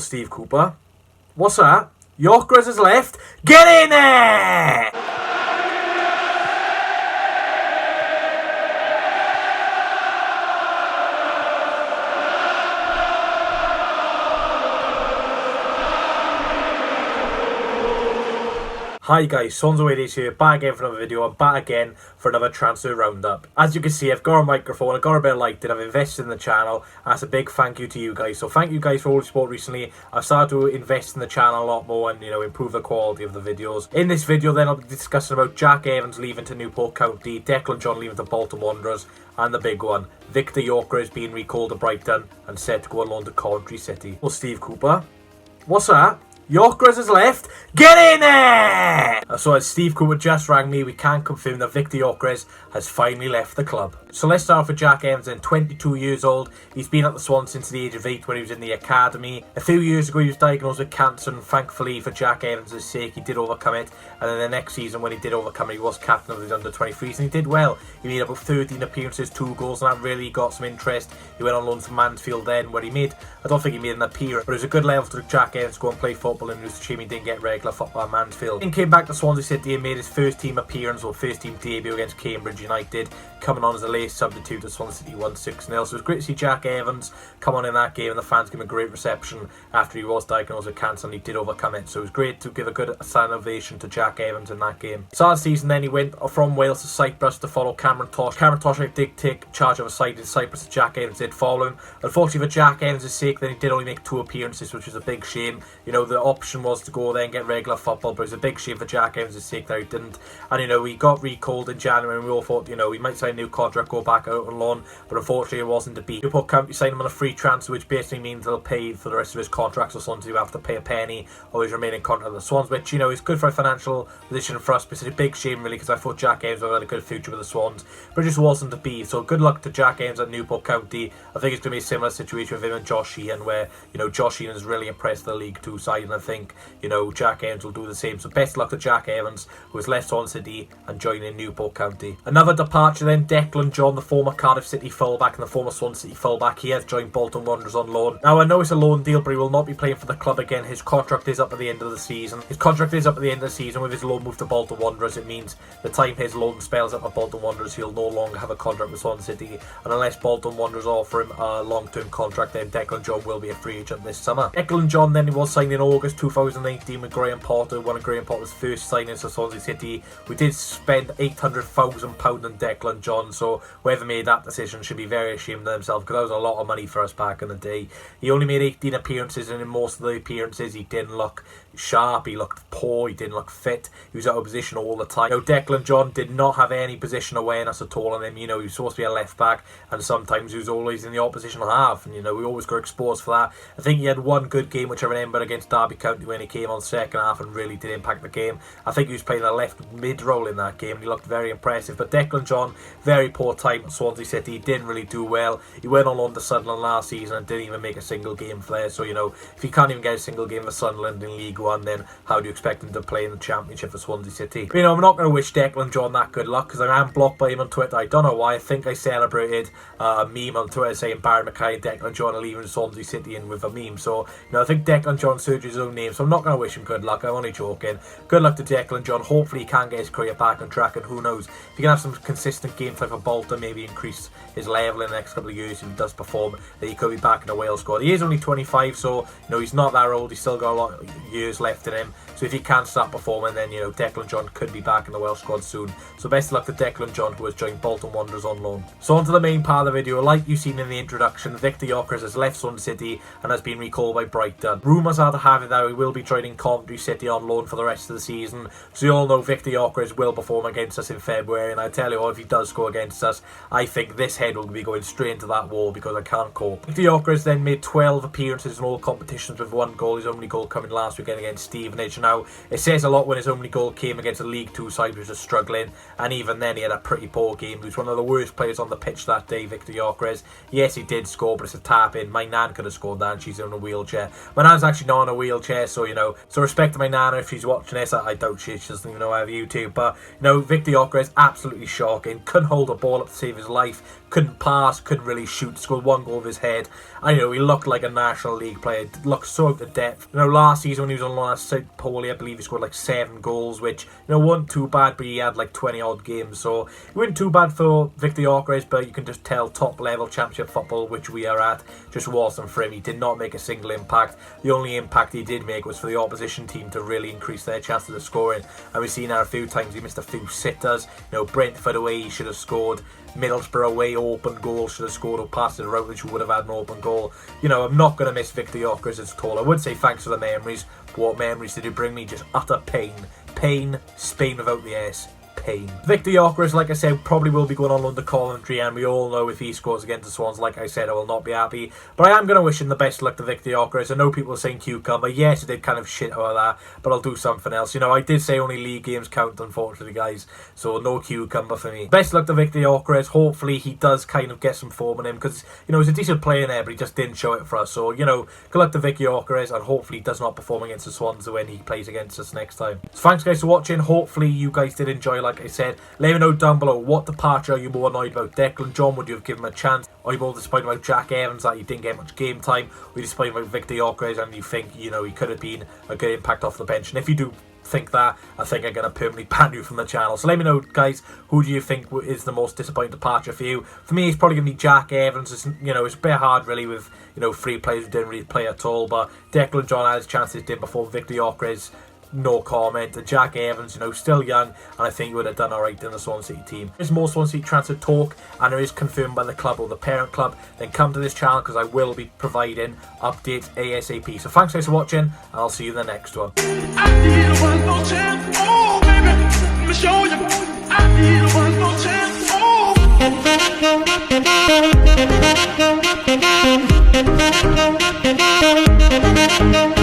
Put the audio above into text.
Steve Cooper. What's that? Gyökeres has left. Get in there! Hi guys, Swans here, back again for another video. I'm back again for another transfer roundup. As you can see, I've got a microphone, I've got a bit of lighting, I've invested in the channel, and that's a big thank you to you guys. So thank you guys for all the support recently. I've started to invest in the channel a lot more and, improve the quality of the videos. In this video then, I'll be discussing about Jack Evans leaving to Newport County, Declan John leaving to Bolton Wanderers, and the big one, Viktor Gyökeres being recalled to Brighton and set to go on loan to Coventry City. Well, Steve Cooper. What's that? Gyökeres has left. Get in there! So as Steve Cooper just rang me, we can confirm that Viktor Gyökeres has finally left the club. So let's start off with Jack Evans, then 22 years old. He's been at the Swans since the age of 8 when he was in the academy. A few years ago he was diagnosed with cancer, and thankfully for Jack Evans' sake he did overcome it. And then the next season when he did overcome it, he was captain of the under-23s and he did well. He made about 13 appearances, 2 goals, and that really got some interest. He went on loan to Mansfield then where I don't think he made an appearance, but it was a good level for Jack Evans to go and play football, and it was a shame he didn't get regular football at Mansfield. He came back to Swansea City and made his first team appearance or first team debut against Cambridge United, coming on as a late substitute as Swansea City won 6-0. So it was great to see Jack Evans come on in that game, and the fans gave him a great reception after he was diagnosed with cancer and he did overcome it. So it was great to give a good standing ovation to Jack Evans in that game. So last season then he went from Wales to Cyprus to follow Cameron Tosh. Cameron Tosh did take charge of a side in Cyprus that Jack Evans did follow him. Unfortunately for Jack Evans' sake, then he did only make 2 appearances, which was a big shame. The option was to go there and get regular football, but it was a big shame for Jack Evans' sake that he didn't. And he got recalled in January, and we all thought, he might sign a new contract, go back out on loan, but unfortunately it wasn't to be. Newport County signed him on a free transfer, which basically means they'll pay for the rest of his contract, so Swans will have to pay a penny or his remaining contract with the Swans, which is good for a financial position for us, but it's a big shame really, because I thought Jack Evans would have had a good future with the Swans, but it just wasn't to be. So good luck to Jack Evans at Newport County. I think it's going to be a similar situation with him and Josh Sheehan, where Josh Sheehan has really impressed the League 2 side, and I think Jack Evans will do the same. So best luck to Jack Evans, who has left Swansea City and joining Newport County. Another departure then, Declan John, the former Cardiff City fullback and the former Swansea City fullback. He has joined Bolton Wanderers on loan. Now I know it's a loan deal, but he will not be playing for the club again. His contract is up at the end of the season. With his loan move to Bolton Wanderers, it means the time his loan spells up at Bolton Wanderers, he'll no longer have a contract with Swansea City, and unless Bolton Wanderers offer him a long-term contract, then Declan John will be a free agent this summer. Declan John then, he was signed in August 2019 with Graham Potter, one of Graham Potter's first signings for Swansea City. We did spend £800,000 on Declan John, so whoever made that decision should be very ashamed of themselves, because that was a lot of money for us back in the day. He only made 18 appearances, and in most of the appearances he didn't look sharp, he looked poor, he didn't look fit, he was out of position all the time. Declan John did not have any position awareness at all on him. He was supposed to be a left back, and sometimes he was always in the opposition half, and we always got exposed for that. I think he had one good game which I remember against Derby County when he came on second half and really did impact the game. I think he was playing a left mid role in that game and he looked very impressive. But Declan John, very poor time at Swansea City, he didn't really do well. He went on loan to Sunderland last season and didn't even make a single game for there. So if he can't even get a single game for Sunderland in League 1, then how do you expect him to play in the Championship for Swansea City? But, I'm not going to wish Declan John that good luck, because I am blocked by him on Twitter. I don't know why. I think I celebrated a meme on Twitter saying Barry Mackay and Declan John are leaving Swansea City in with a meme. So I think Declan John searched his own name, so I'm not going to wish him good luck. I'm only joking. Good luck to Declan John. Hopefully he can get his career back on track, and who knows, if he can have some consistent game time for Bolton, maybe increase his level in the next couple of years, if he does perform, that he could be back in the Wales squad. He is only 25, so he's not that old. He's still got a lot of years left in him, so if he can start performing, then Declan John could be back in the Welsh squad soon. So best of luck to Declan John, who has joined Bolton Wanderers on loan. So on to the main part of the video. Like you've seen in the introduction, Viktor Gyökeres has left Swansea City and has been recalled by Brighton. Rumours are to have it that he will be joining Coventry City on loan for the rest of the season. So you all know Viktor Gyökeres will perform against us in February, and I tell you what, if he does go against us, I think this head will be going straight into that wall, because I can't cope. Viktor Gyökeres then made 12 appearances in all competitions with 1 goal, his only goal coming last weekend against Stevenage. Now, it says a lot when his only goal came against a League 2 side which was struggling, and even then he had a pretty poor game. He was one of the worst players on the pitch that day, Viktor Gyökeres. Yes, he did score, but it's a tap in. My nan could have scored that, and she's in a wheelchair. My nan's actually not in a wheelchair, so so respect to my nan if she's watching this. I doubt she doesn't even know I have YouTube, but Viktor Gyökeres, absolutely shocking. Couldn't hold a ball up shot to save his life. Couldn't pass, couldn't really shoot, scored 1 goal with his head. And he looked like a National League player, looked so out of depth. Last season when he was on loan at South Poli, I believe he scored like 7 goals, which, wasn't too bad, but he had like 20 odd games, so it wasn't too bad for Viktor Gyökeres, but you can just tell top level championship football, which we are at, just wasn't for him. He did not make a single impact. The only impact he did make was for the opposition team to really increase their chances of scoring, and we've seen that a few times. He missed a few sitters. Brentford away, he should have scored. Middlesbrough away, open goal, should have scored, or passed it around, which would have had an open goal. I'm not going to miss Viktor Gyökeres at all. I would say thanks for the memories. What memories did he bring me? Just utter pain. Pain, Spain without the S. Pain. Viktor Gyökeres, like I said, probably will be going on loan to Coventry, and we all know if he scores against the Swans, like I said, I will not be happy. But I am going to wish him the best of luck to Viktor Gyökeres. I know people are saying cucumber. Yes, I did kind of shit out of that, but I'll do something else. I did say only league games count, unfortunately, guys, so no cucumber for me. Best of luck to Viktor Gyökeres. Hopefully he does kind of get some form in him, because, he's a decent player there, but he just didn't show it for us. So, good luck to Viktor Gyökeres, and hopefully he does not perform against the Swans when he plays against us next time. So thanks, guys, for watching. Hopefully you guys did enjoy, like I said. Let me know down below, what departure are you more annoyed about? Declan John, would you have given him a chance? Are you more disappointed about Jack Evans, that he didn't get much game time? Or are you disappointed about Viktor Gyökeres and you think, he could have been a good impact off the bench? And if you do think that, I think I'm going to permanently ban you from the channel. So let me know, guys, who do you think is the most disappointing departure for you? For me, it's probably going to be Jack Evans. It's, it's a bit hard, really, with, 3 players who didn't really play at all. But Declan John had his chances, did before. Viktor Gyökeres, no comment. Jack Evans, still young, and I think he would have done alright in the Swansea City team. There's more Swansea City transfer talk, and there is confirmed by the club or the parent club, then come to this channel, because I will be providing updates ASAP. So thanks, guys, for watching, and I'll see you in the next one. I